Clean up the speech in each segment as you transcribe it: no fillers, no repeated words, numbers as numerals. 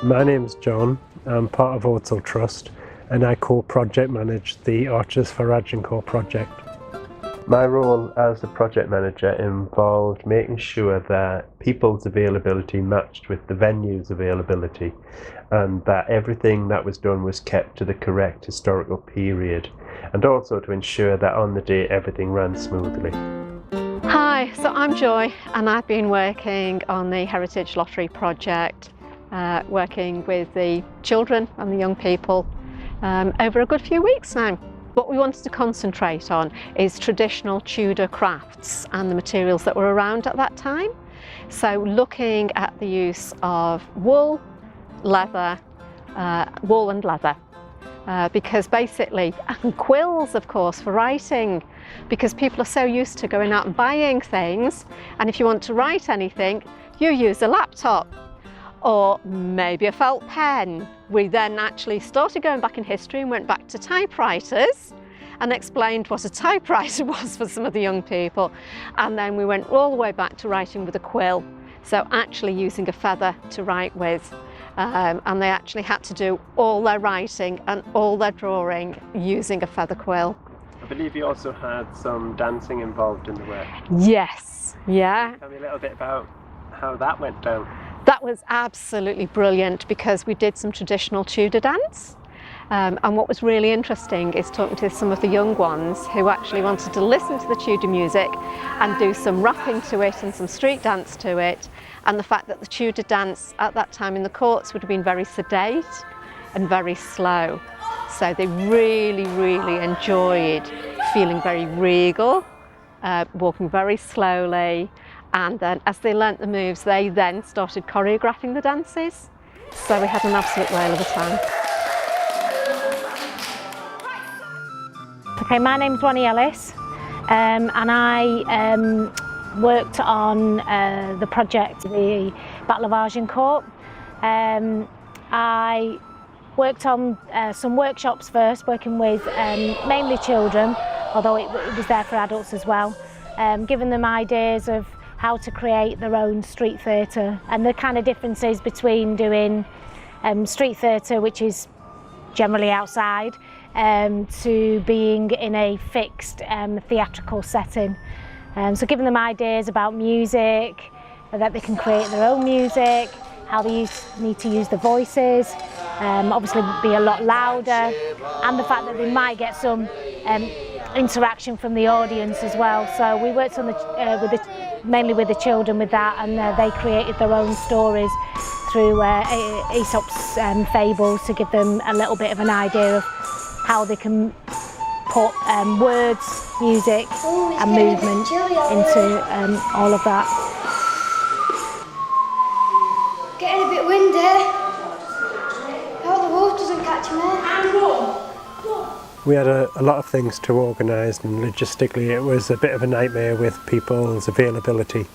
My name's John. I'm part of Ordsall Trust and I co-project manage the Archers for Agincourt project. My role as the project manager involved making sure that people's availability matched with the venue's availability and that everything that was done was kept to the correct historical period, and also to ensure that on the day everything ran smoothly. Hi, so I'm Joy and I've been working on the Heritage Lottery project, working with the children and the young people over a good few weeks now. What we wanted to concentrate on is traditional Tudor crafts and the materials that were around at that time. So looking at the use of wool, leather, wool and leather. Because basically, and quills of course for writing, because people are so used to going out and buying things, and if you want to write anything you use a laptop or maybe a felt pen. We then actually started going back in history and went back to typewriters and explained what a typewriter was for some of the young people, and then we went all the way back to writing with a quill, so actually using a feather to write with. And they actually had to do all their writing and all their drawing using a feather quill. I believe you also had some dancing involved in the work. Yes, yeah. Tell me a little bit about how that went down. That was absolutely brilliant because we did some traditional Tudor dance. And what was really interesting is talking to some of the young ones who actually wanted to listen to the Tudor music and do some rapping to it and some street dance to it. And the fact that the Tudor dance at that time in the courts would have been very sedate and very slow. So they really, really enjoyed feeling very regal, walking very slowly. And then as they learnt the moves, they then started choreographing the dances. So we had an absolute whale of a time. Okay, my name's Ronnie Ellis, and I worked on the project, the Battle of Agincourt. I worked on some workshops first, working with mainly children, although it was there for adults as well, giving them ideas of how to create their own street theatre and the kind of differences between doing street theatre, which is generally outside, to being in a fixed theatrical setting. So giving them ideas about music, that they can create their own music, how they need to use the voices, obviously be a lot louder, and the fact that they might get some interaction from the audience as well. So we worked on mainly with the children with that, and they created their own stories through Aesop's fables to give them a little bit of an idea of how they can put words, music and movement into all of that. Getting a bit windy. I hope the water doesn't catch more. We had a lot of things to organise, and logistically it was a bit of a nightmare with people's availability.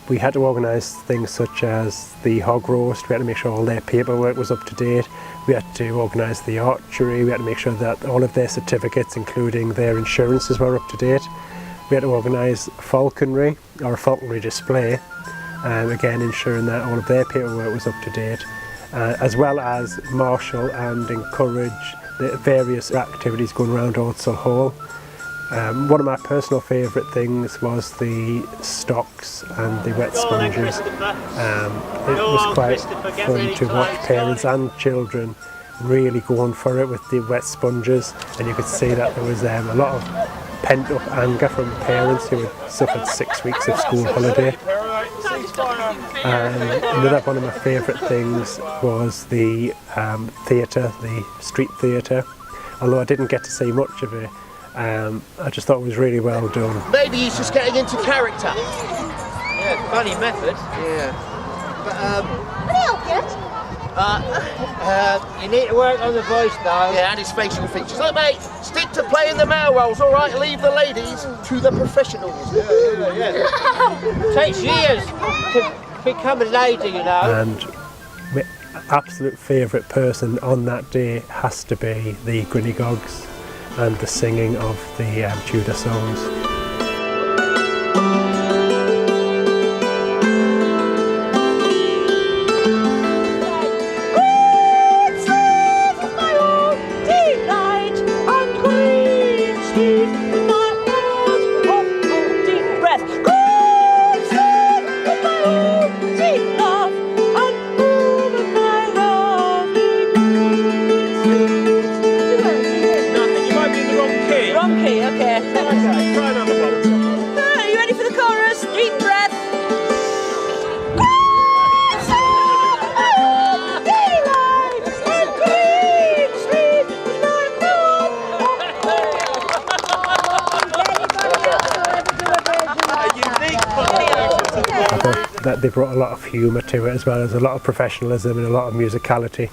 We had to organise things such as the hog roast. We had to make sure all their paperwork was up to date. We had to organise the archery. We had to make sure that all of their certificates, including their insurances, were up to date. We had to organise falconry, or a falconry display, again ensuring that all of their paperwork was up to date, as well as marshal and encourage the various activities going around Ordsall Hall. One of my personal favourite things was the stocks and the wet sponges. It was quite fun to watch parents and children really going for it with the wet sponges, and you could see that there was a lot of pent-up anger from parents who had suffered 6 weeks of school holiday. Another one of my favourite things was the theatre, the street theatre. Although I didn't get to see much of it, I just thought it was really well done. Maybe he's just getting into character. Yeah, funny method. Yeah. But, Can I help you? you need to work on the voice though. Yeah, and his facial features. Look mate, stick to playing the male roles, alright? Leave the ladies to the professionals. Yeah. Takes years to become a lady, you know. And my absolute favourite person on that day has to be the Grinnygogs and the singing of the Tudor songs. that they brought a lot of humour to it, as well as a lot of professionalism and a lot of musicality,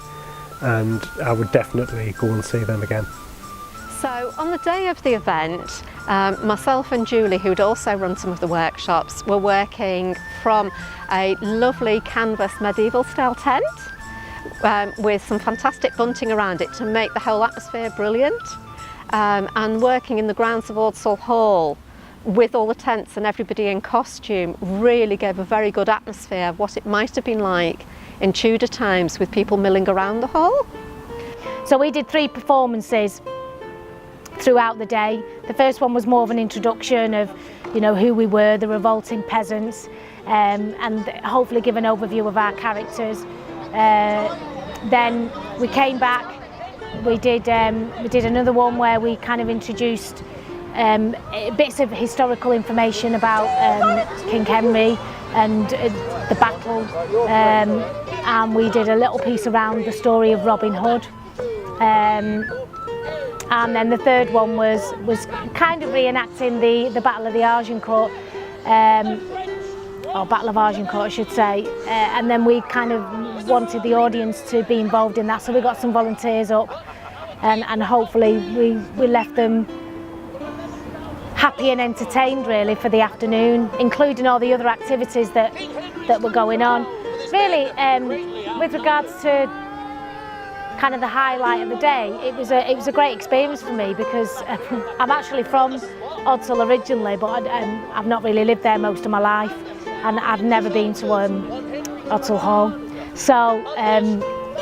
and I would definitely go and see them again. So on the day of the event, myself and Julie, who'd also run some of the workshops, were working from a lovely canvas medieval style tent with some fantastic bunting around it to make the whole atmosphere brilliant, and working in the grounds of Ordsall Hall with all the tents and everybody in costume really gave a very good atmosphere of what it might have been like in Tudor times with people milling around the hall. So we did 3 performances throughout the day. The first one was more of an introduction of, you know, who we were, the revolting peasants, and hopefully give an overview of our characters. Then we came back, we did another one where we kind of introduced bits of historical information about King Henry and the battle, and we did a little piece around the story of Robin Hood. And then the third one was kind of reenacting the Battle of the Agincourt, or Battle of Agincourt I should say, and then we kind of wanted the audience to be involved in that, so we got some volunteers up, and hopefully we left them happy and entertained really for the afternoon, including all the other activities that were going on. Really, with regards to kind of the highlight of the day, it was a great experience for me, because I'm actually from Ordsall originally, but I've not really lived there most of my life, and I've never been to Ordsall Hall. So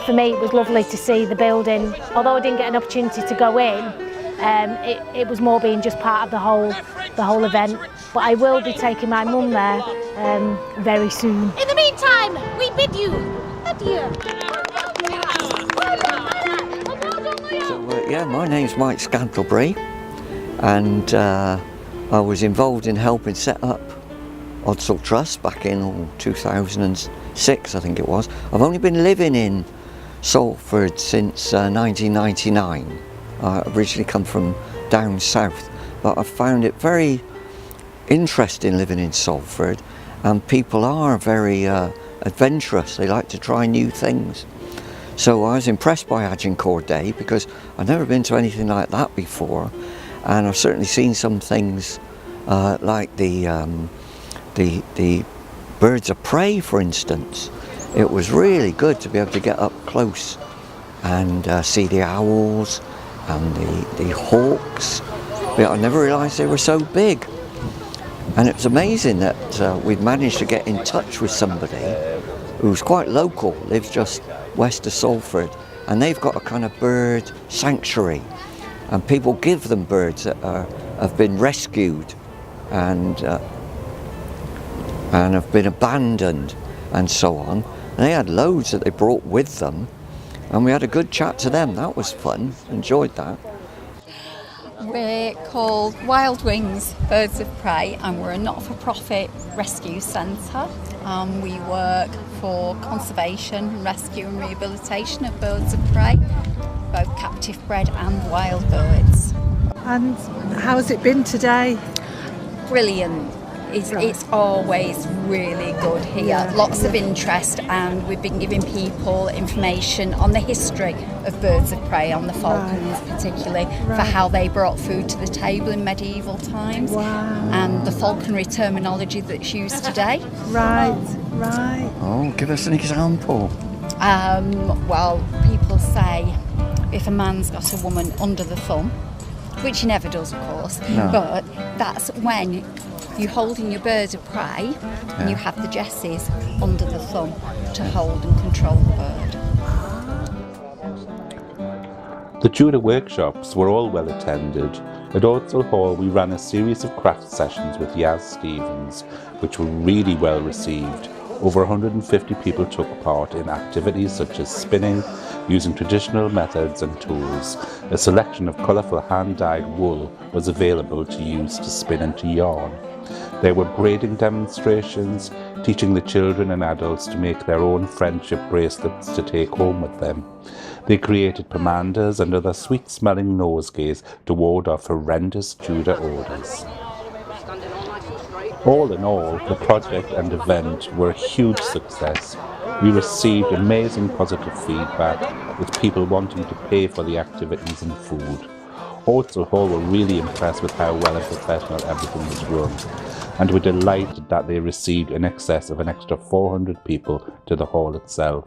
for me it was lovely to see the building. Although I didn't get an opportunity to go in, it was more being just part of the whole event. But I will be taking my mum there very soon. In the meantime, we bid you adieu. Yeah, my name's Mike Scantlebury, and I was involved in helping set up Ordsall Trust back in 2006, I think it was. I've only been living in Salford since 1999. I originally come from down south, but I've found it very interesting living in Salford, and people are very adventurous. They like to try new things. So I was impressed by Agincourt Day, because I've never been to anything like that before, and I've certainly seen some things like the birds of prey, for instance. It was really good to be able to get up close and see the owls and the hawks. But I never realised they were so big, and it was amazing that we'd managed to get in touch with somebody who's quite local, lives just west of Salford, and they've got a kind of bird sanctuary, and people give them birds that have been rescued and have been abandoned and so on. And they had loads that they brought with them, and we had a good chat to them. That was fun, enjoyed that. We're called Wild Wings Birds of Prey, and we're a not-for-profit rescue centre. We work for conservation, rescue and rehabilitation of birds of prey, both captive bred and wild birds. And how has it been today? Brilliant. It's always really good here. Yeah, Lots of interest, and we've been giving people information on the history of birds of prey, on the falcons particularly, for how they brought food to the table in medieval times, and the falconry terminology that's used today. Right. Oh, give us an example. Well, people say if a man's got a woman under the thumb, which he never does, of course, but that's when you're holding your bird of prey and you have the jesses under the thumb to hold and control the bird. The Tudor workshops were all well attended. At Ordsall Hall we ran a series of craft sessions with Yaz Stevens, which were really well received. Over 150 people took part in activities such as spinning, using traditional methods and tools. A selection of colourful hand-dyed wool was available to use to spin into yarn. There were braiding demonstrations, teaching the children and adults to make their own friendship bracelets to take home with them. They created pomanders and other sweet-smelling nosegays to ward off horrendous Tudor odours. All in all, the project and event were a huge success. We received amazing positive feedback, with people wanting to pay for the activities and food. Ordsall Hall were really impressed with how well and professional everything was run, and were delighted that they received in excess of an extra 400 people to the hall itself,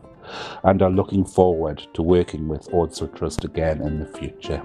and are looking forward to working with Ordsall Trust again in the future.